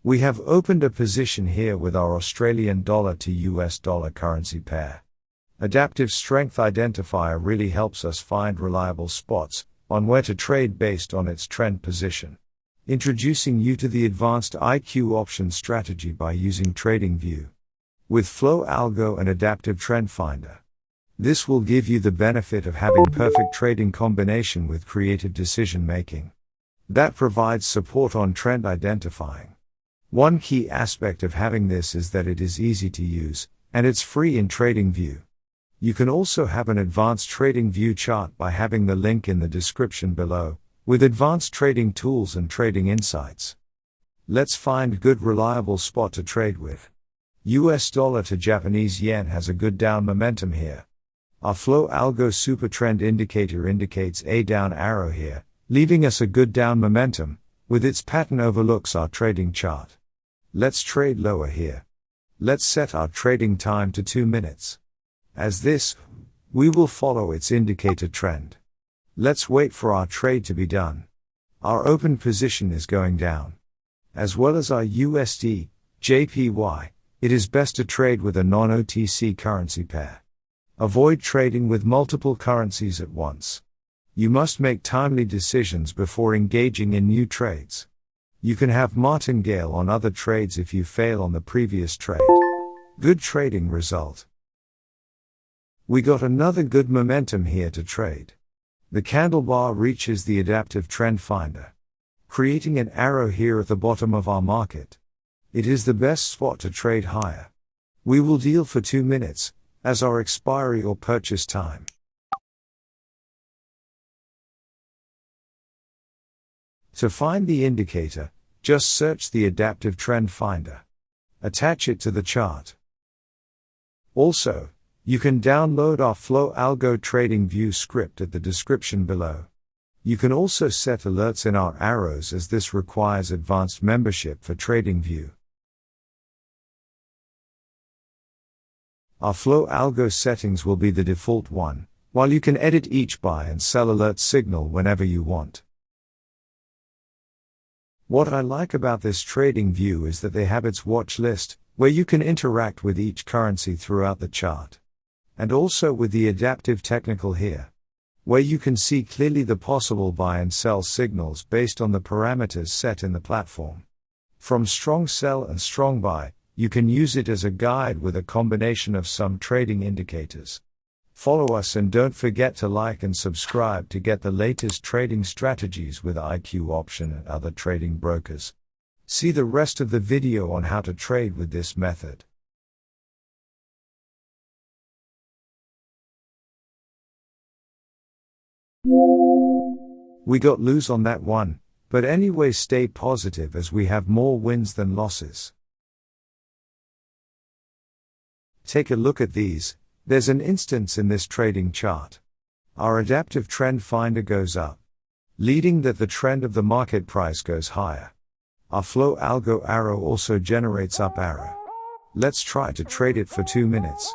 We have opened a position here with our Australian dollar to US dollar currency pair. Adaptive Strength Identifier really helps us find reliable spots on where to trade based on its trend position. Introducing you to the advanced IQ option strategy by using Tradingview with Flow Algo and Adaptive Trend Finder. This will give you the benefit of having perfect trading combination with creative decision making that provides support on trend identifying. One key aspect of having this is that it is easy to use, and it's free in Tradingview. You can also have an advanced Tradingview chart by having the link in the description below, with advanced trading tools and trading insights. Let's find good reliable spot to trade with. US dollar to Japanese yen has a good down momentum here. Our Flow Algo Super Trend Indicator indicates a down arrow here, leaving us a good down momentum, with its pattern overlooks our trading chart. Let's trade lower here. Let's set our trading time to 2 minutes. As this, we will follow its indicator trend. Let's wait for our trade to be done. Our open position is going down. As well as our USD, JPY, it is best to trade with a non-OTC currency pair. Avoid trading with multiple currencies at once. You must make timely decisions before engaging in new trades. You can have martingale on other trades if you fail on the previous trade. Good trading result. We got another good momentum here to trade. The candle bar reaches the Adaptive Trend Finder, creating an arrow here at the bottom of our market. It is the best spot to trade higher. We will deal for 2 minutes, as our expiry or purchase time. To find the indicator, just search the Adaptive Trend Finder. Attach it to the chart. Also, you can download our Flow Algo Tradingview script at the description below. You can also set alerts in our arrows as this requires advanced membership for Tradingview. Our Flow Algo settings will be the default one, while you can edit each buy and sell alert signal whenever you want. What I like about this Tradingview is that they have its watch list, where you can interact with each currency throughout the chart. And also with the adaptive technical here, where you can see clearly the possible buy and sell signals based on the parameters set in the platform. From strong sell and strong buy, you can use it as a guide with a combination of some trading indicators. Follow us and don't forget to like and subscribe to get the latest trading strategies with IQ Option and other trading brokers. See the rest of the video on how to trade with this method. We got lose on that one, but anyway stay positive as we have more wins than losses. Take a look at these. There's an instance in this trading chart. Our Adaptive Trend Finder goes up, leading that the trend of the market price goes higher. Our Flow Algo arrow also generates up arrow. Let's try to trade it for 2 minutes.